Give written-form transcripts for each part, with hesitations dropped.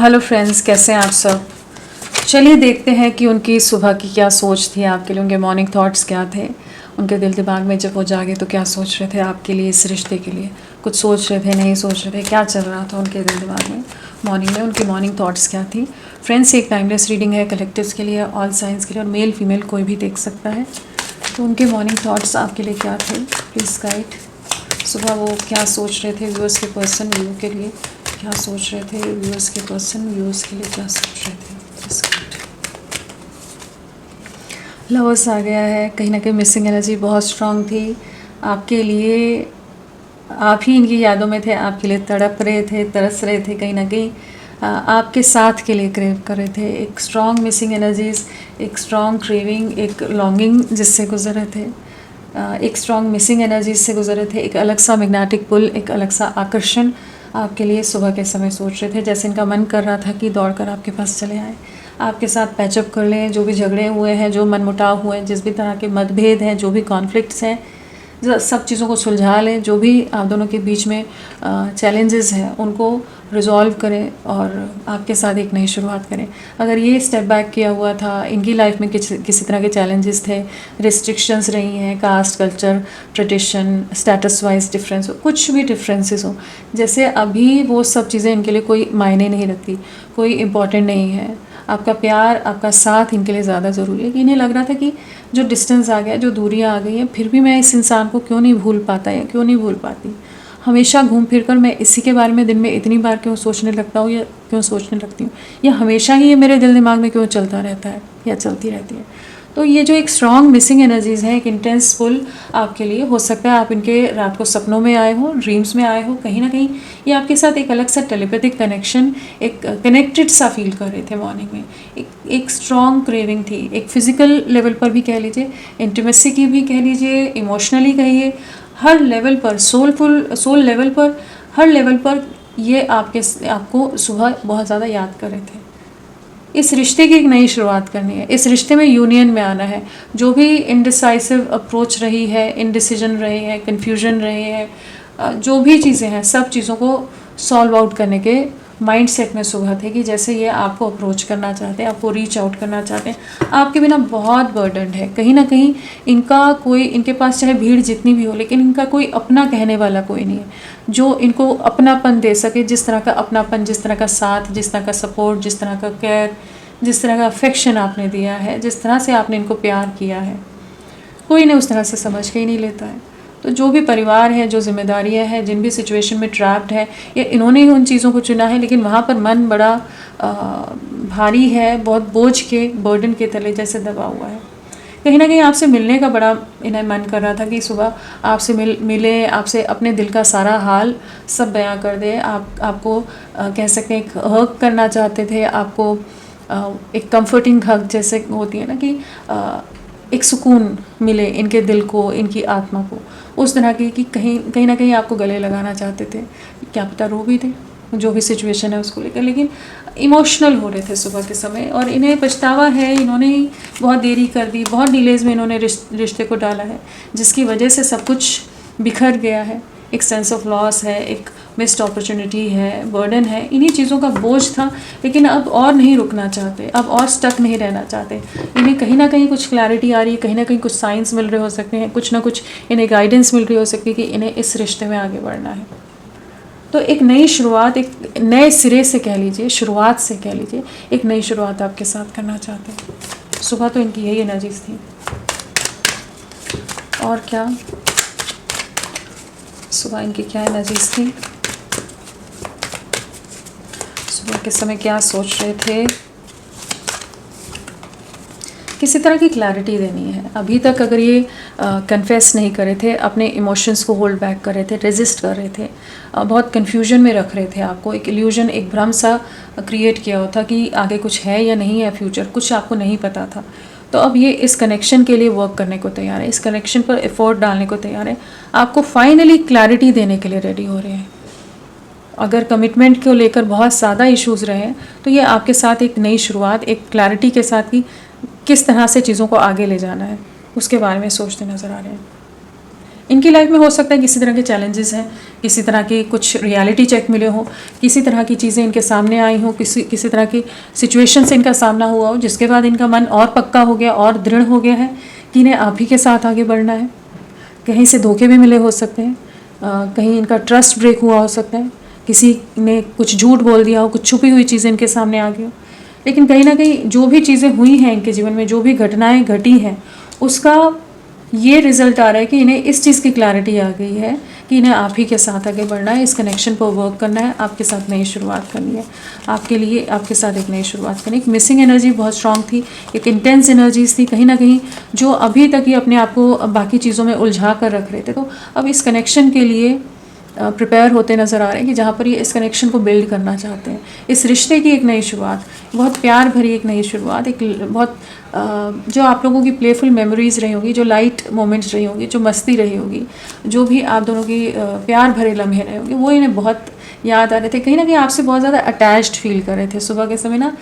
Hello friends, कैसे हैं आप सब। चलिए देखते हैं कि उनकी सुबह की क्या सोच थी आपके लिए, उनके मॉर्निंग थॉट्स क्या थे, उनके दिल दिमाग में जब वो जागे तो क्या सोच रहे थे आपके लिए, इस रिश्ते के लिए। कुछ सोच रहे थे, नहीं सोच रहे थे, क्या चल रहा था उनके दिल दिमाग में मॉर्निंग में, उनकी मॉर्निंग थॉट्स क्या थी। फ्रेंड्स, एक टाइमलेस रीडिंग है, कलेक्टिव्स के लिए, ऑल साइंस के लिए, और मेल फीमेल कोई भी देख सकता है। तो उनके मॉर्निंग थॉट्स आपके लिए क्या थे, प्लीज़ गाइड। सुबह वो क्या सोच रहे थे व्यूअर्स के पर्सन, व्यू के लिए क्या सोच रहे थे, व्यूअर्स के पर्सन व्यूअर्स के लिए क्या सोच रहे थे। लवर्स आ गया है, कहीं ना कहीं मिसिंग एनर्जी बहुत स्ट्रांग थी आपके लिए। आप ही इनकी यादों में थे, आपके लिए तड़प रहे थे, तरस रहे थे, कहीं ना कहीं आपके साथ के लिए क्रेव कर रहे थे। एक स्ट्रांग मिसिंग एनर्जीज, एक स्ट्रांग क्रेविंग, एक लॉन्गिंग जिससे गुजर रहे थे, एक स्ट्रांग मिसिंग एनर्जीज से गुजर रहे थे। एक अलग सा मैग्नेटिक पुल, एक अलग सा आकर्षण आपके लिए सुबह के समय सोच रहे थे। जैसे इनका मन कर रहा था कि दौड़कर आपके पास चले आए, आपके साथ पैचअप कर लें, जो भी झगड़े हुए हैं, जो मनमुटाव हुए हैं, जिस भी तरह के मतभेद हैं, जो भी कॉन्फ्लिक्ट्स हैं, सब चीज़ों को सुलझा लें। जो भी आप दोनों के बीच में चैलेंजेस हैं उनको रिजॉल्व करें और आपके साथ एक नई शुरुआत करें। अगर ये स्टेप बैक किया हुआ था, इनकी लाइफ में किसी तरह के चैलेंजेस थे, रिस्ट्रिक्शंस रही हैं, caste, culture, tradition, status wise difference हो, कुछ भी डिफरेंसेस हो, जैसे अभी वो सब चीज़ें इनके लिए कोई मायने नहीं रखती, कोई इम्पॉर्टेंट नहीं है। आपका प्यार, आपका साथ इनके लिए ज़्यादा ज़रूरी है। कि इन्हें लग रहा था कि जो डिस्टेंस आ गया, जो दूरियां आ गई हैं, फिर भी मैं इस इंसान को क्यों नहीं भूल पाता या क्यों नहीं भूल पाती। हमेशा घूम फिर कर मैं इसी के बारे में दिन में इतनी बार क्यों सोचने लगता हूँ या क्यों सोचने लगती हूँ, या हमेशा ही ये मेरे दिल दिमाग में क्यों चलता रहता है या चलती रहती है। तो ये जो एक स्ट्रॉन्ग मिसिंग एनर्जीज़ हैं, एक इंटेंस पुल आपके लिए हो सकता है। आप इनके रात को सपनों में आए हो, ड्रीम्स में आए हो, कहीं ना कहीं ये आपके साथ एक अलग सा टेलीपैथिक कनेक्शन, एक कनेक्टेड सा फील कर रहे थे मॉर्निंग में। एक स्ट्रॉन्ग क्रेविंग थी, एक फिजिकल लेवल पर भी कह लीजिए, इंटीमेसी की भी कह लीजिए, इमोशनली कहिए, हर लेवल पर, सोल लेवल पर, हर लेवल पर ये आपको सुबह बहुत ज़्यादा याद कर रहे थे। इस रिश्ते की एक नई शुरुआत करनी है, इस रिश्ते में यूनियन में आना है। जो भी इनडिसाइसिव अप्रोच रही है, इनडिसीजन रहे हैं, कन्फ्यूजन रहे हैं, जो भी चीज़ें हैं, सब चीज़ों को सॉल्व आउट करने के माइंड सेट में सुबह थे कि जैसे ये आपको अप्रोच करना चाहते हैं, आपको रीच आउट करना चाहते हैं। आपके बिना बहुत बर्डन है, कहीं ना कहीं इनके पास चाहे भीड़ जितनी भी हो, लेकिन इनका कोई अपना कहने वाला कोई नहीं है जो इनको अपनापन दे सके। जिस तरह का अपनापन, जिस तरह का साथ, जिस तरह का सपोर्ट, जिस तरह का केयर, जिस तरह का अफेक्शन आपने दिया है, जिस तरह से आपने इनको प्यार किया है, कोई नहीं उस तरह से समझ के ही नहीं लेता है। तो जो भी परिवार है, जो जिम्मेदारियां हैं, जिन भी सिचुएशन में ट्रैप्ड है, या इन्होंने ही उन चीज़ों को चुना है, लेकिन वहाँ पर मन बड़ा भारी है, बहुत बोझ के, बर्डन के तले जैसे दबा हुआ है। कहीं ना कहीं आपसे मिलने का बड़ा इन्हें मन कर रहा था कि सुबह आपसे मिले, आपसे अपने दिल का सारा हाल सब बयां कर दे। आपको कह सकते हैं एक हग करना चाहते थे, आपको एक कंफर्टिंग हग जैसे होती है ना, कि एक सुकून मिले इनके दिल को, इनकी आत्मा को, उस तरह की कि कहीं ना कहीं आपको गले लगाना चाहते थे। क्या पता रो भी थे, जो भी सिचुएशन है उसको लेकर, लेकिन इमोशनल हो रहे थे सुबह के समय। और इन्हें पछतावा है, इन्होंने ही बहुत देरी कर दी, बहुत डिलेज में इन्होंने रिश्ते को डाला है, जिसकी वजह से सब कुछ बिखर गया है। एक सेंस ऑफ लॉस है, एक मिस्ड अपॉर्चुनिटी है, बर्डन है, इन्हीं चीज़ों का बोझ था। लेकिन अब और नहीं रुकना चाहते, अब और स्टक नहीं रहना चाहते। इन्हें कहीं ना कहीं कुछ क्लैरिटी आ रही है, कहीं ना कहीं कुछ साइंस मिल रहे हो सकते हैं, कुछ ना कुछ इन्हें गाइडेंस मिल रही हो सकती है कि इन्हें इस रिश्ते में आगे बढ़ना है। तो एक नई शुरुआत, एक नए सिरे से कह लीजिए, शुरुआत से कह लीजिए, एक नई शुरुआत आपके साथ करना चाहते हैं। सुबह तो इनकी यही एनर्जीज थी। और क्या सुबह इनकी क्या एनर्जीज थी, सुबह के समय क्या सोच रहे थे। किसी तरह की क्लैरिटी देनी है। अभी तक अगर ये कन्फेस नहीं कर रहे थे, अपने इमोशंस को होल्ड बैक कर रहे थे, रेजिस्ट कर रहे थे, बहुत कन्फ्यूजन में रख रहे थे आपको, एक इल्यूजन, एक भ्रम सा क्रिएट किया होता कि आगे कुछ है या नहीं है, फ्यूचर कुछ आपको नहीं पता था। तो अब ये इस कनेक्शन के लिए वर्क करने को तैयार है, इस कनेक्शन पर एफर्ट डालने को तैयार है, आपको फाइनली क्लैरिटी देने के लिए रेडी हो रहे हैं। अगर कमिटमेंट को लेकर बहुत ज़्यादा इश्यूज़ रहे हैं तो ये आपके साथ एक नई शुरुआत, एक क्लैरिटी के साथ ही किस तरह से चीज़ों को आगे ले जाना है उसके बारे में सोचते नज़र आ रहे हैं। इनकी लाइफ में हो सकता है किसी तरह के चैलेंजेस हैं, किसी तरह की कुछ रियलिटी चेक मिले हो, किसी तरह की चीज़ें इनके सामने आई हो, किसी तरह की सिचुएशन से इनका सामना हुआ हो, जिसके बाद इनका मन और पक्का हो गया और दृढ़ हो गया है कि इन्हें आप ही के साथ आगे बढ़ना है। कहीं से धोखे भी मिले हो सकते हैं, कहीं इनका ट्रस्ट ब्रेक हुआ हो सकता है, किसी ने कुछ झूठ बोल दिया हो, कुछ छुपी हुई चीज़ें इनके सामने आ गई हो। लेकिन कहीं ना कहीं जो भी चीज़ें हुई हैं इनके जीवन में, जो भी घटनाएं घटी हैं, उसका ये रिजल्ट आ रहा है कि इन्हें इस चीज़ की क्लैरिटी आ गई है कि इन्हें आप ही के साथ आगे बढ़ना है, इस कनेक्शन पर वर्क करना है, आपके साथ नई शुरुआत करनी है, आपके लिए आपके साथ एक नई शुरुआत करनी है। एक मिसिंग एनर्जी बहुत स्ट्रांग थी, एक इंटेंस एनर्जीज थी कहीं ना कहीं, जो अभी तक ही अपने आप को बाकी चीज़ों में उलझा कर रख रहे थे। तो अब इस कनेक्शन के लिए प्रिपेयर होते नज़र आ रहे हैं कि जहाँ पर ये इस कनेक्शन को बिल्ड करना चाहते हैं, इस रिश्ते की एक नई शुरुआत, बहुत प्यार भरी एक नई शुरुआत, एक बहुत जो आप लोगों की प्लेफुल मेमोरीज़ रही होगी, जो लाइट मोमेंट्स रही होंगी, जो मस्ती रही होगी, जो भी आप दोनों की प्यार भरे लम्हे रहे होंगे, वो इन्हें बहुत याद आ रहे थे। कहीं ना कहीं आपसे बहुत ज़्यादा अटैच्ड फील कर रहे थे सुबह के समय ना,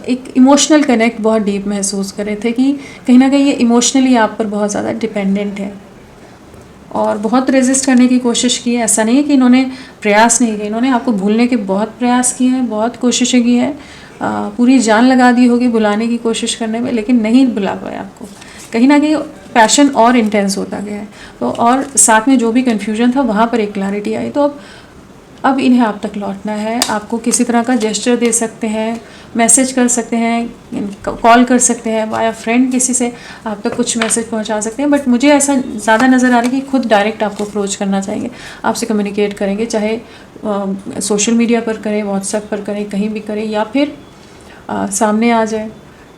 एक इमोशनल कनेक्ट बहुत डीप महसूस कर रहे थे कि कहीं ना कहीं ये इमोशनली आप पर बहुत ज़्यादा डिपेंडेंट है और बहुत रेजिस्ट करने की कोशिश की है। ऐसा नहीं है कि इन्होंने प्रयास नहीं किए, इन्होंने आपको भूलने के बहुत प्रयास किए हैं, बहुत कोशिशें की हैं, पूरी जान लगा दी होगी बुलाने की कोशिश करने में, लेकिन नहीं बुला पाए आपको। कहीं ना कहीं पैशन और इंटेंस होता गया है, तो और साथ में जो भी कन्फ्यूजन था वहाँ पर एक क्लैरिटी आई। तो अब इन्हें आप तक लौटना है। आपको किसी तरह का जेस्चर दे सकते हैं, मैसेज कर सकते हैं, कॉल कर सकते हैं, वाया फ्रेंड किसी से आप तक कुछ मैसेज पहुंचा सकते हैं, बट मुझे ऐसा ज़्यादा नज़र आ रहा है कि खुद डायरेक्ट आपको अप्रोच करना चाहेंगे, आपसे कम्युनिकेट करेंगे, चाहे सोशल मीडिया पर करें, व्हाट्सएप पर करें, कहीं भी करें, या फिर सामने आ जाए,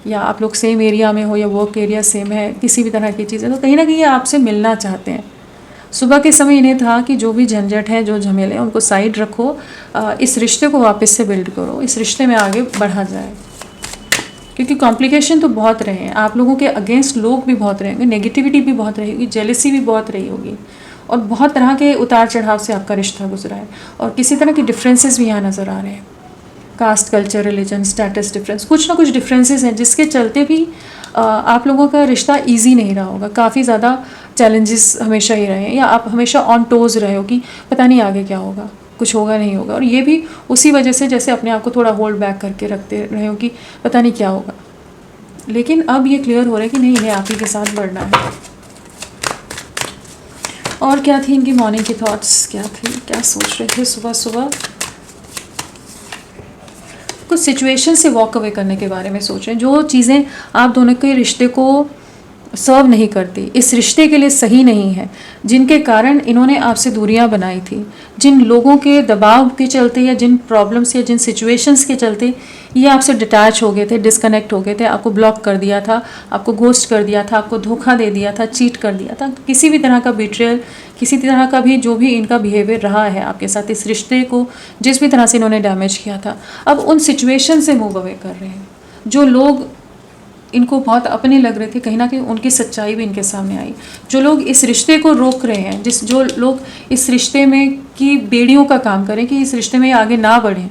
या आप लोग सेम एरिया में हो या वर्क एरिया सेम है, किसी भी तरह की चीज़ें, तो कहीं ना कहीं ये आपसे मिलना चाहते हैं। सुबह के समय इन्हें था कि जो भी झंझट है, जो झमेले हैं, उनको साइड रखो, इस रिश्ते को वापस से बिल्ड करो, इस रिश्ते में आगे बढ़ा जाए, क्योंकि कॉम्प्लिकेशन तो बहुत रहे हैं, आप लोगों के अगेंस्ट लोग भी बहुत रहेंगे, नेगेटिविटी भी बहुत रहेगी, जेलसी भी बहुत रही होगी, और बहुत तरह के उतार चढ़ाव से आपका रिश्ता गुजरा है, और किसी तरह के डिफरेंसेस भी यहाँ नज़र आ रहे हैं। Caste, culture, religion, status difference, कुछ ना कुछ डिफरेंसेस हैं, जिसके चलते भी आप लोगों का रिश्ता इजी नहीं रहा होगा, काफ़ी ज़्यादा चैलेंजेस हमेशा ही रहे हैं, या आप हमेशा ऑन टोज रहे हो कि पता नहीं आगे क्या होगा, कुछ होगा नहीं होगा, और ये भी उसी वजह से जैसे अपने आप को थोड़ा होल्ड बैक करके रखते रहे हो कि पता नहीं क्या होगा। लेकिन अब ये क्लियर हो रहा है कि नहीं, इन्हें आप ही के साथ बढ़ना है। और क्या थी इनकी मॉर्निंग की थॉट्स, क्या थी, क्या सोच रहे थे सुबह सुबह? कुछ सिचुएशन से वॉक अवे करने के बारे में सोच रहे हैं, जो चीज़ें आप दोनों के रिश्ते को सर्व नहीं करती, इस रिश्ते के लिए सही नहीं है, जिनके कारण इन्होंने आपसे दूरियां बनाई थी, जिन लोगों के दबाव के चलते या जिन प्रॉब्लम्स या जिन सिचुएशंस के चलते ये आपसे डिटैच हो गए थे, डिस्कनेक्ट हो गए थे, आपको ब्लॉक कर दिया था, आपको घोस्ट कर दिया था, आपको धोखा दे दिया था, चीट कर दिया था, किसी भी तरह का बिट्रेयल, किसी तरह का भी जो भी इनका बिहेवियर रहा है आपके साथ, इस रिश्ते को जिस भी तरह से इन्होंने डैमेज किया था, अब उन सिचुएशन से मूव अवे कर रहे हैं। जो लोग इनको बहुत अपने लग रहे थे, कहीं ना कहीं उनकी सच्चाई भी इनके सामने आई। जो लोग इस रिश्ते को रोक रहे हैं, जो लोग इस रिश्ते में की बेड़ियों का काम करें कि इस रिश्ते में आगे ना बढ़ें,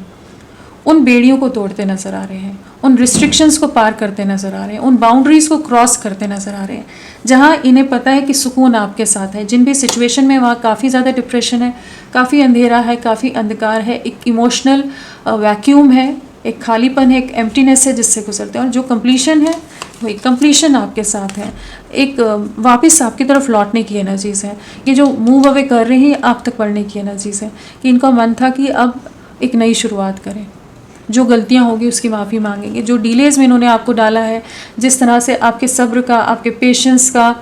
उन बेड़ियों को तोड़ते नज़र आ रहे हैं, उन रिस्ट्रिक्शंस को पार करते नज़र आ रहे हैं, उन बाउंड्रीज़ को क्रॉस करते नज़र आ रहे हैं, जहाँ इन्हें पता है कि सुकून आपके साथ है। जिन भी सिचुएशन में वहाँ काफ़ी ज़्यादा डिप्रेशन है, काफ़ी अंधेरा है, काफ़ी अंधकार है, एक इमोशनल वैक्यूम है, एक खालीपन है, एक एम्प्टीनेस है जिससे गुजरते हैं, और जो कंप्लीशन है वही कंप्लीशन आपके साथ है। एक वापस आपकी तरफ लौटने की एनर्जीज़ है, ये जो मूव अवे कर रही हैं आप तक बढ़ने की एनर्जीज़ है, कि इनका मन था कि अब एक नई शुरुआत करें, जो गलतियां होगी उसकी माफ़ी मांगेंगे, जो डिलेज़ में इन्होंने आपको डाला है, जिस तरह से आपके सब्र का, आपके पेशेंस का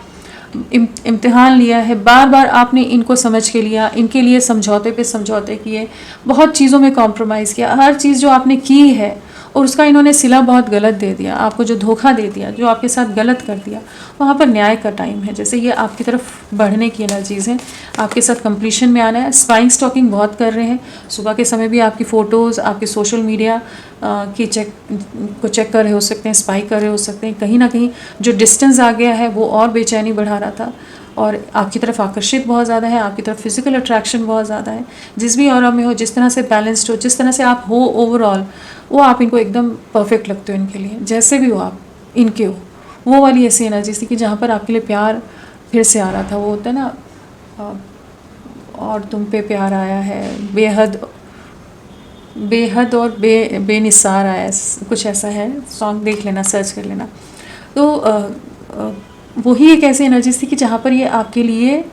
इम्तिहान लिया है, बार बार आपने इनको समझ के लिया, इनके लिए समझौते पे समझौते किए, बहुत चीज़ों में कॉम्प्रोमाइज़ किया, हर चीज़ जो आपने की है और उसका इन्होंने सिला बहुत गलत दे दिया, आपको जो धोखा दे दिया, जो आपके साथ गलत कर दिया, वहाँ पर न्याय का टाइम है। जैसे ये आपकी तरफ बढ़ने की एनर्जीज़ हैं, आपके साथ कंप्लीशन में आना है। स्पाइंग स्टॉकिंग बहुत कर रहे हैं, सुबह के समय भी आपकी फ़ोटोज़, आपके सोशल मीडिया की चेक कर रहे हो सकते हैं, स्पाई कर रहे हो सकते हैं। कहीं ना कहीं जो डिस्टेंस आ गया है वो और बेचैनी बढ़ा रहा था, और आपकी तरफ आकर्षित बहुत ज़्यादा है, आपकी तरफ फिजिकल अट्रैक्शन बहुत ज़्यादा है। जिस भी ऑरा में हो, जिस तरह से बैलेंस्ड हो, जिस तरह से आप हो ओवरऑल, वो आप इनको एकदम परफेक्ट लगते हो इनके लिए, जैसे भी हो आप इनके हो। वो वाली ऐसी एनर्जी थी कि जहाँ पर आपके लिए प्यार फिर से आ रहा था। वो होता है ना और तुम पे प्यार आया है, बेहद बेहद और बेनिसार आया है, कुछ ऐसा है। सॉन्ग देख लेना, सर्च कर लेना। तो वही एक ऐसी एनर्जी थी कि जहाँ पर ये आपके लिए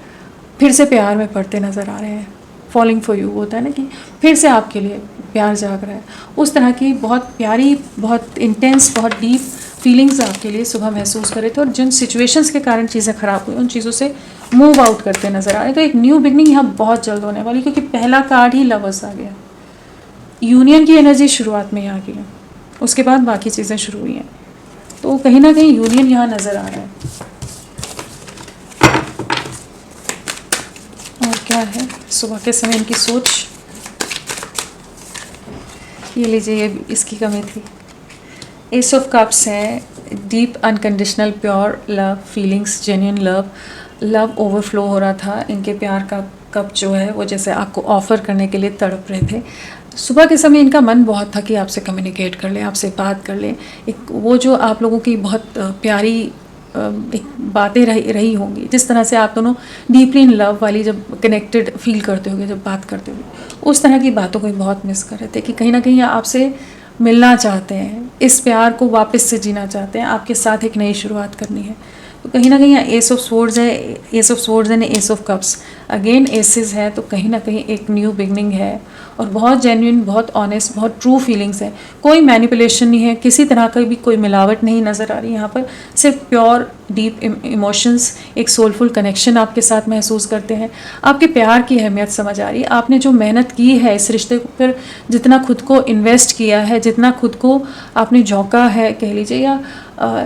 फिर से प्यार में पड़ते नज़र आ रहे हैं। फॉलिंग फॉर यू होता है ना, कि फिर से आपके लिए प्यार जाग रहा है। उस तरह की बहुत प्यारी, बहुत इंटेंस, बहुत डीप फीलिंग्स आपके लिए सुबह महसूस कर रहे थे, और जिन सिचुएशंस के कारण चीज़ें ख़राब हुई उन चीज़ों से मूव आउट करते नज़र आ रहे हैं। तो एक न्यू बिगनिंग यहाँ बहुत जल्द होने वाली, क्योंकि पहला कार्ड ही लवर्स आ गया। यूनियन की एनर्जी शुरुआत में यहाँ की है, उसके बाद बाकी चीज़ें शुरू हुई हैं। तो कहीं ना कहीं यूनियन यहाँ नज़र आ रहा है। और क्या है सुबह के समय इनकी सोच, ये लीजिए, ये इसकी कमी थी। एस ऑफ कप्स है, deep unconditional pure love, feelings, genuine love, love overflow हो रहा था। इनके प्यार का कप जो है वो जैसे आपको ऑफ़र करने के लिए तड़प रहे थे। सुबह के समय इनका मन बहुत था कि आपसे कम्युनिकेट कर लें, आपसे बात कर लें। एक वो जो आप लोगों की बहुत प्यारी एक बातें रही होंगी, जिस तरह से आप दोनों डीपली इन लव वाली जब कनेक्टेड फील करते होगे, जब बात करते होगे, उस तरह की बातों को बहुत मिस कर रहे थे कि कहीं ना कहीं आपसे मिलना चाहते हैं, इस प्यार को वापस से जीना चाहते हैं, आपके साथ एक नई शुरुआत करनी है। तो कहीं ना कहीं एस ऑफ स्वॉर्ड्स है, ace of swords and ace of cups, again aces है। तो कहीं ना कहीं एक न्यू बिगनिंग है, और बहुत जेन्युइन, बहुत ऑनेस्ट, बहुत ट्रू फीलिंग्स है। कोई मैनिपुलेशन नहीं है, किसी तरह का भी कोई मिलावट नहीं नज़र आ रही यहाँ पर। सिर्फ प्योर डीप इमोशंस, एक सोलफुल कनेक्शन आपके साथ महसूस करते हैं। आपके प्यार की अहमियत समझ आ रही है। आपने जो मेहनत की है इस रिश्ते पर, जितना खुद को इन्वेस्ट किया है, जितना खुद को आपने झोंका है कह लीजिए, या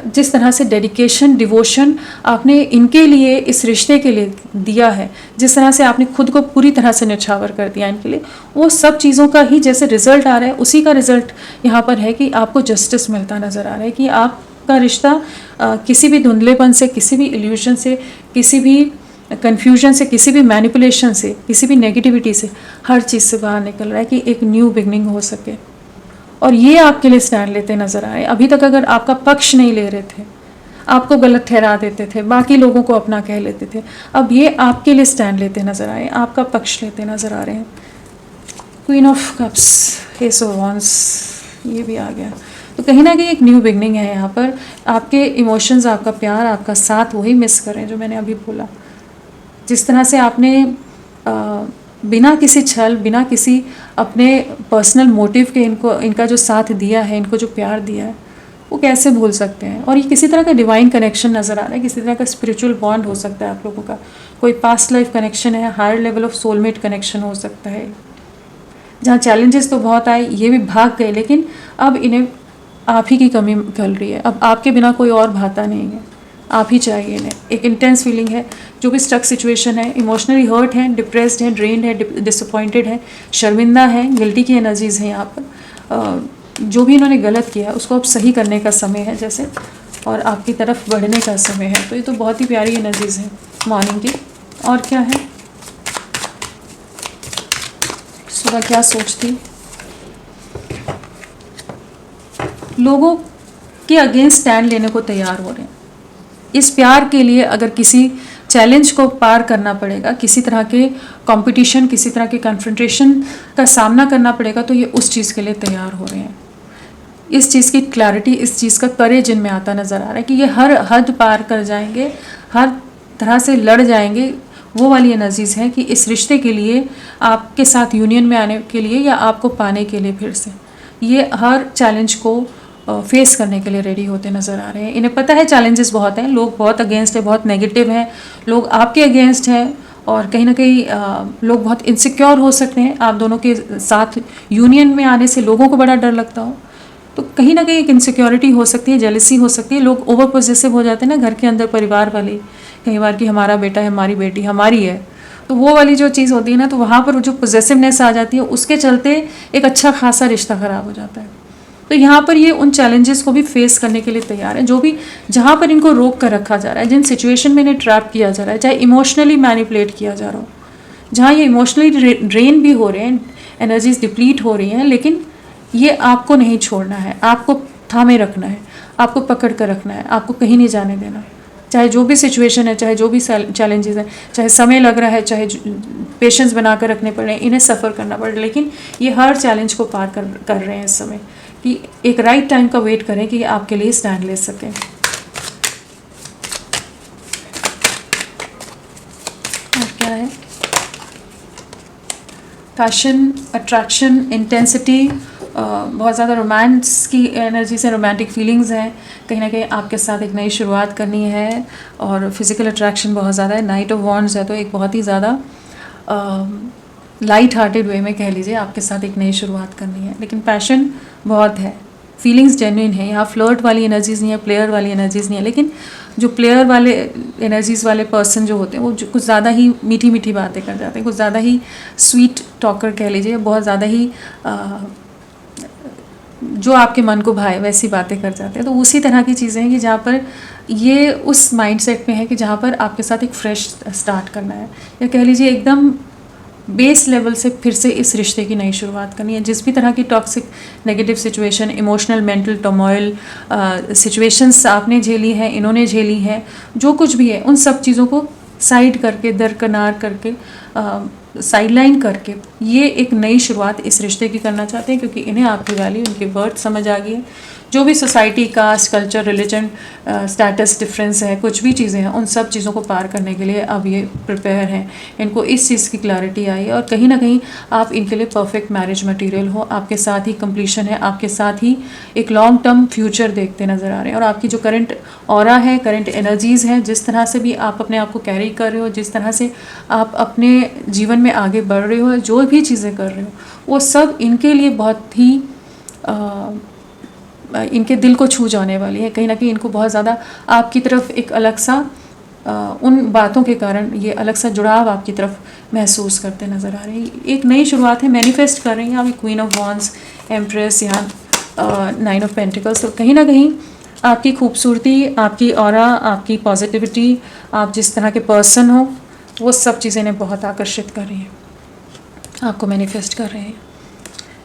जिस तरह से डेडिकेशन, डिवोशन आपने इनके लिए, इस रिश्ते के लिए दिया है, जिस तरह से आपने खुद को पूरी तरह से न्यौछावर कर दिया इनके लिए, वो सब चीज़ों का ही जैसे रिजल्ट आ रहा है, उसी का रिजल्ट यहाँ पर है कि आपको जस्टिस मिलता नज़र आ रहा है, कि आपका रिश्ता किसी भी धुंधलेपन से, किसी भी इल्यूशन से, किसी भी कन्फ्यूजन से, किसी भी मैनिपुलेशन से, किसी भी नेगेटिविटी से, हर चीज़ से बाहर निकल रहा है कि एक न्यू बिगनिंग हो सके। और ये आपके लिए स्टैंड लेते नज़र आए। अभी तक अगर आपका पक्ष नहीं ले रहे थे, आपको गलत ठहरा देते थे, बाकी लोगों को अपना कह लेते थे, अब ये आपके लिए स्टैंड लेते नज़र आए, आपका पक्ष लेते नज़र आ रहे हैं। Queen of cups, S of wands, ये भी आ गया। तो कहीं ना कहीं एक न्यू बिगनिंग है यहाँ पर। आपके इमोशंस, आपका प्यार, आपका साथ वही मिस करें जो मैंने अभी बोला। जिस तरह से आपने बिना किसी छल, बिना किसी अपने पर्सनल मोटिव के इनका जो साथ दिया है, इनको जो प्यार दिया है, वो कैसे भूल सकते हैं। और ये किसी तरह का डिवाइन कनेक्शन नज़र आ रहा है, किसी तरह का स्पिरिचुअल बॉन्ड हो सकता है आप लोगों का, कोई पास्ट लाइफ कनेक्शन है, higher level of soulmate connection हो सकता है। जहाँ चैलेंजेस तो बहुत आए, ये भी भाग गए, लेकिन अब इन्हें आप ही की कमी खल रही है। अब आपके बिना कोई और भाता नहीं है, आप ही चाहिए इन्हें। एक इंटेंस फीलिंग है, जो भी स्टक सिचुएशन है, इमोशनली हर्ट है, डिप्रेस्ड है, ड्रेन्ड है, डिसअपॉइंटेड है, शर्मिंदा है, गिल्टी की एनर्जीज़ हैं यहाँ पर। जो भी इन्होंने गलत किया है उसको अब सही करने का समय है जैसे, और आपकी तरफ बढ़ने का समय है। तो ये तो बहुत ही प्यारी एनर्जीज़ हैं मॉर्निंग की। और क्या है, सुबह क्या सोचती, लोगों के अगेंस्ट स्टैंड लेने को तैयार हो रहे हैं। इस प्यार के लिए अगर किसी चैलेंज को पार करना पड़ेगा, किसी तरह के कंपटीशन, किसी तरह के कन्फ्रंटेशन का सामना करना पड़ेगा, तो ये उस चीज़ के लिए तैयार हो रहे हैं। इस चीज़ की क्लैरिटी, इस चीज़ का करेज इनमें आता नज़र आ रहा है कि ये हर हद पार कर जाएंगे, हर तरह से लड़ जाएंगे। वो वाली एनर्जीज़ हैं कि इस रिश्ते के लिए, आपके साथ यूनियन में आने के लिए, या आपको पाने के लिए फिर से ये हर चैलेंज को फेस करने के लिए रेडी होते नज़र आ रहे हैं। इन्हें पता है चैलेंजेस बहुत हैं, लोग बहुत अगेंस्ट है, बहुत नेगेटिव हैं, लोग आपके अगेंस्ट हैं, और कहीं ना कहीं लोग बहुत इनसिक्योर हो सकते हैं। आप दोनों के साथ यूनियन में आने से लोगों को बड़ा डर लगता हो, तो कहीं ना कहीं एक इनसिक्योरिटी हो सकती है, जेलसी हो सकती है। लोग ओवर पॉजेसिव हो जाते हैं ना घर के अंदर, परिवार वाले कई बार कि हमारा बेटा है, हमारी बेटी हमारी है, तो वो वाली जो चीज़ होती है ना, तो वहाँ पर जो पॉजेसिवनेस आ जाती है, उसके चलते एक अच्छा खासा रिश्ता ख़राब हो जाता है। तो यहाँ पर ये उन चैलेंजेस को भी फेस करने के लिए तैयार है, जो भी जहाँ पर इनको रोक कर रखा जा रहा है, जिन सिचुएशन में इन्हें ट्रैप किया जा रहा है, चाहे इमोशनली मैनिपुलेट किया जा रहा हो, जहाँ ये इमोशनली ड्रेन भी हो रहे हैं, एनर्जीज डिप्लीट हो रही हैं, लेकिन ये आपको नहीं छोड़ना है, आपको थामे रखना है, आपको पकड़ कर रखना है, आपको कहीं नहीं जाने देना। चाहे जो भी सिचुएशन है, चाहे जो भी चैलेंजेस हैं, चाहे समय लग रहा है, चाहे पेशेंस बना कर रखने पड़ रहे हैं, इन्हें सफ़र करना पड़ रहा है, लेकिन ये हर चैलेंज को पार कर रहे हैं इस समय, कि एक राइट टाइम का वेट करें कि आपके लिए स्टैंड ले सकें। और क्या है? पैशन, अट्रैक्शन, इंटेंसिटी, बहुत ज़्यादा रोमांस की एनर्जी से, रोमांटिक फीलिंग्स हैं, कहीं ना कहीं आपके साथ एक नई शुरुआत करनी है। और फिज़िकल अट्रैक्शन बहुत ज़्यादा है। नाइट ऑफ वॉन्ड्स है तो एक बहुत ही ज़्यादा लाइट हार्टेड वे में कह लीजिए आपके साथ एक नई शुरुआत करनी है। लेकिन पैशन बहुत है, फीलिंग्स जेन्युइन है। यहाँ फ्लर्ट वाली एनर्जीज़ नहीं है, प्लेयर वाली एनर्जीज़ नहीं है। लेकिन जो प्लेयर वाले एनर्जीज़ वाले पर्सन जो होते हैं वो कुछ ज़्यादा ही मीठी मीठी बातें कर जाते हैं, कुछ ज़्यादा ही स्वीट टॉकर कह लीजिए, बहुत ज़्यादा ही जो आपके मन को भाए वैसी बातें कर जाते हैं। तो उसी तरह की चीज़ें हैं कि जहाँ पर ये उस माइंडसेट में है कि जहाँ पर आपके साथ एक फ्रेश स्टार्ट करना है, या कह लीजिए एकदम बेस लेवल से फिर से इस रिश्ते की नई शुरुआत करनी है। जिस भी तरह की toxic negative situation, emotional mental turmoil situations आपने झेली हैं, इन्होंने झेली है, जो कुछ भी है उन सब चीज़ों को साइड करके, दरकिनार करके, साइडलाइन करके ये एक नई शुरुआत इस रिश्ते की करना चाहते हैं, क्योंकि इन्हें आपकी वैल्यू, इनकी वर्थ समझ आ गई है। जो भी society, caste, culture, religion, status difference है, कुछ भी चीज़ें हैं, उन सब चीज़ों को पार करने के लिए अब ये प्रिपेयर हैं। इनको इस चीज़ की क्लैरिटी आई है और कहीं ना कहीं आप इनके लिए परफेक्ट मैरिज मटेरियल हो। आपके साथ ही कंप्लीशन है, आपके साथ ही एक लॉन्ग टर्म फ्यूचर देखते नज़र आ रहे हैं। और आपकी जो करंट ऑरा है, करंट एनर्जीज़ हैं, जिस तरह से भी आप अपने आप को कैरी कर रहे हो, जिस तरह से आप अपने जीवन में आगे बढ़ रहे हो, जो भी चीज़ें कर रहे हो, वो सब इनके लिए बहुत ही इनके दिल को छू जाने वाली है। कहीं ना कहीं इनको बहुत ज़्यादा आपकी तरफ एक अलग सा उन बातों के कारण ये अलग सा जुड़ाव आपकी तरफ महसूस करते नज़र आ रहे हैं। एक नई शुरुआत है, मैनिफेस्ट कर रही हैं आप। क्वीन ऑफ वॉन्ड्स, एम्प्रेस, यहाँ 9 ऑफ पेंटिकल्स। तो कहीं ना कहीं आपकी खूबसूरती, आपकी ऑरा, आपकी पॉजिटिविटी, आप जिस तरह के पर्सन हो, वो सब चीज़ें इन्हें बहुत आकर्षित कर रही हैं, आपको मैनिफेस्ट कर रहे हैं।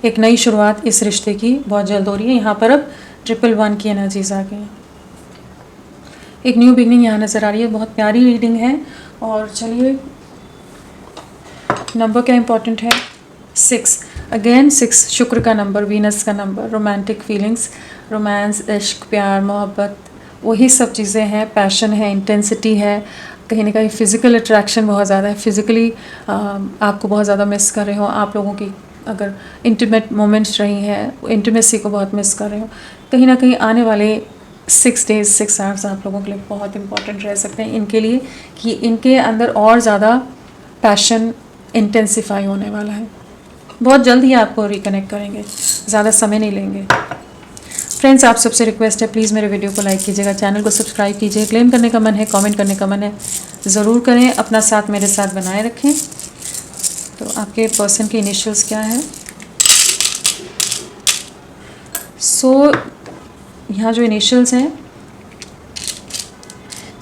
एक नई शुरुआत इस रिश्ते की बहुत जल्द हो रही है। यहाँ पर अब 111 की एनर्जीज आ गई हैं। एक न्यू बिगनिंग यहाँ नज़र आ रही है। बहुत प्यारी रीडिंग है। और चलिए, नंबर क्या इंपॉर्टेंट है? 6। अगेन 6 शुक्र का नंबर, वीनस का नंबर। रोमांटिक फीलिंग्स, रोमांस, इश्क, प्यार, मोहब्बत, वही सब चीज़ें हैं। पैशन है, इंटेंसिटी है, कहीं ना कहीं फ़िज़िकल अट्रैक्शन बहुत ज़्यादा है। फिज़िकली आपको बहुत ज़्यादा मिस कर रहे हो। आप लोगों की अगर इंटीमेट मोमेंट्स रही हैं, इंटीमेसी को बहुत मिस कर रहे हो। कहीं ना कहीं आने वाले 6 डेज़, 6 आवर्स आप लोगों के लिए बहुत इंपॉर्टेंट रह सकते हैं इनके लिए, कि इनके अंदर और ज़्यादा पैशन इंटेंसिफाई होने वाला है। बहुत जल्द ही आपको रिकनेक्ट करेंगे, ज़्यादा समय नहीं लेंगे। फ्रेंड्स, आप सबसे रिक्वेस्ट है, प्लीज़ मेरे वीडियो को लाइक कीजिएगा, चैनल को सब्सक्राइब कीजिए। क्लेम करने का मन है, कमेंट करने का मन है, ज़रूर करें। अपना साथ मेरे साथ बनाए रखें। तो आपके पर्सन के इनिशियल्स क्या है? यहाँ जो इनिशियल्स हैं,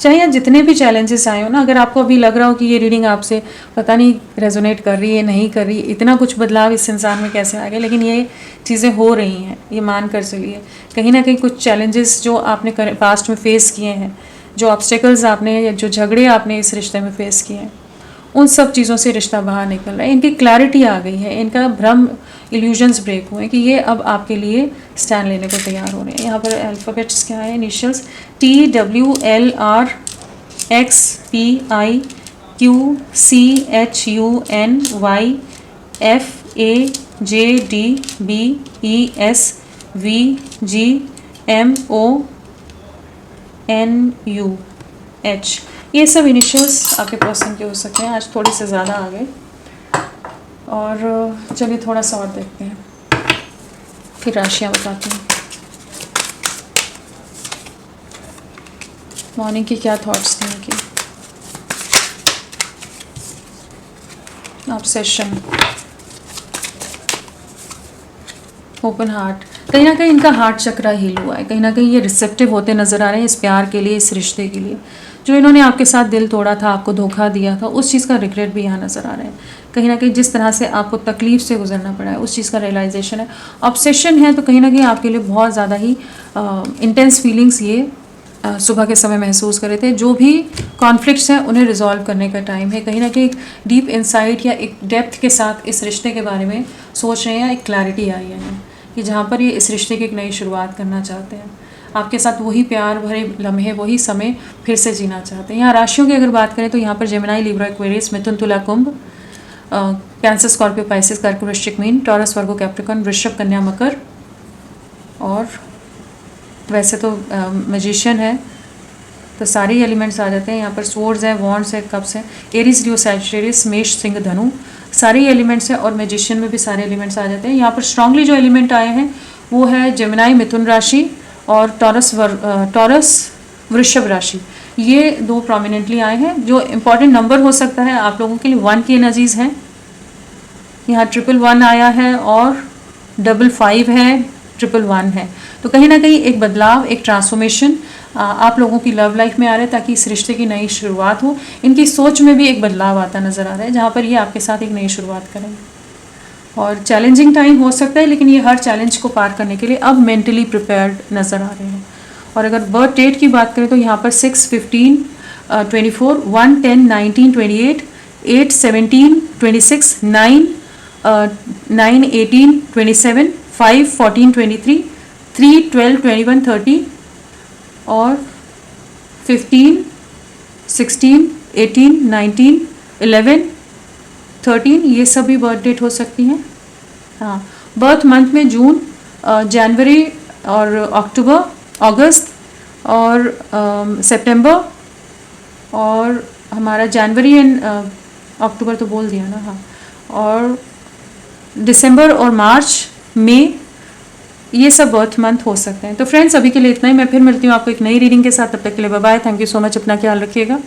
चाहे जितने भी चैलेंजेस आए हो ना, अगर आपको अभी लग रहा हो कि ये रीडिंग आपसे पता नहीं रेजोनेट कर रही है, नहीं कर रही, इतना कुछ बदलाव इस इंसान में कैसे आ गया, लेकिन ये चीज़ें हो रही हैं, ये मान कर चलिए। कहीं ना कहीं कुछ चैलेंजेस जो आपने पास्ट में फेस किए हैं, जो ऑब्स्टेकल्स आपने या जो झगड़े आपने इस रिश्ते में फेस किए हैं, उन सब चीज़ों से रिश्ता बाहर निकल रहा है। इनकी क्लैरिटी आ गई है, इनका भ्रम, इल्यूजन्स ब्रेक हुए हैं कि ये अब आपके लिए स्टैंड लेने को तैयार हो रहे हैं। यहाँ पर अल्फ़ाबेट्स क्या है? Initials TWLR XPIQCHUNYFAJDBESVGMONUH। ये सब इनिशियल्स आपके पर्सन के हो सकते हैं। आज थोड़े से ज़्यादा आ गए। और चलिए थोड़ा सा और देखते हैं, फिर राशियाँ बताती हूँ। मॉर्निंग की क्या थॉट्स थे इनकी? Obsession, open heart. कहीं ना कहीं इनका हार्ट चक्रा हील हुआ है। कहीं ना कहीं ये रिसेप्टिव होते नज़र आ रहे हैं इस प्यार के लिए, इस रिश्ते के लिए। जो इन्होंने आपके साथ दिल तोड़ा था, आपको धोखा दिया था, उस चीज़ का रिग्रेट भी यहाँ नज़र आ रहा है। कहीं ना कहीं जिस तरह से आपको तकलीफ से गुजरना पड़ा है, उस चीज़ का रियलाइजेशन है। ऑब्सेशन है तो कहीं ना कहीं आपके लिए बहुत ज़्यादा ही इंटेंस फीलिंग्स ये सुबह के समय महसूस कर रहे थे। जो भी कॉन्फ्लिक्ट्स हैं उन्हें रिजॉल्व करने का टाइम है। कहीं ना कहीं डीप इंसाइट या एक डेप्थ के साथ इस रिश्ते के बारे में सोच रहे हैं, एक क्लैरिटी आई है कि जहाँ पर ये इस रिश्ते की एक नई शुरुआत करना चाहते हैं। आपके साथ वही प्यार भरे लम्हे, वही समय फिर से जीना चाहते हैं। यहाँ राशियों की अगर बात करें तो यहाँ पर जेमिनी, लिब्रा, एक्वेरियस, मिथुन, तुला, कुंभ, कैंसर, स्कॉर्पियो, पाइसेस, कर्क, वृश्चिक, मीन, टॉरस, वर्गो, कैप्रिकॉर्न, वृषभ, कन्या, मकर। और वैसे तो मैजिशियन है तो सारे एलिमेंट्स आ जाते हैं। यहाँ पर स्वॉर्ड्स हैं, वॉन्ड्स है, कप्स हैं, एरीज, लियो, सैजिटेरियस, मेष, सिंह, धनु, सारे एलिमेंट्स हैं। और मैजिशियन में भी सारे एलिमेंट्स आ जाते हैं। यहाँ पर स्ट्रांगली जो एलिमेंट आए हैं वो है जेमिनी, मिथुन राशि और टॉरस, वृषभ राशि। ये दो प्रोमिनेंटली आए हैं। जो इम्पॉर्टेंट नंबर हो सकता है आप लोगों के लिए 1 की एनर्जीज हैं। यहाँ 111 आया है और 55 है, 111 है। तो कहीं ना कहीं एक बदलाव, एक ट्रांसफॉर्मेशन आप लोगों की लव लाइफ में आ रहा है ताकि इस रिश्ते की नई शुरुआत हो। इनकी सोच में भी एक बदलाव आता नज़र आ रहा है जहाँ पर ये आपके साथ एक नई शुरुआत करेंगे। और चैलेंजिंग टाइम हो सकता है लेकिन ये हर चैलेंज को पार करने के लिए अब मेंटली प्रिपेयर्ड नज़र आ रहे हैं। और अगर बर्थ डेट की बात करें तो यहाँ पर 6, 15, 24, 1, 10, 19, 28, 8, 17, 26, 9, 9, 18, 27, 5, 14, 23, 3, 12, 21, 30 और 15, 16, 18, 19, 11, 13 ये सभी बर्थ डेट हो सकती हैं। हाँ, बर्थ मंथ में जून, जनवरी और अक्टूबर, अगस्त और सितंबर और हमारा जनवरी एंड अक्टूबर तो बोल दिया ना। हाँ, और दिसंबर और मार्च, मई, ये सब बर्थ मंथ हो सकते हैं। तो फ्रेंड्स अभी के लिए इतना ही। मैं फिर मिलती हूँ आपको एक नई रीडिंग के साथ। तब तक के लिए bye bye. Thank you so much. अपना ख्याल रखिएगा।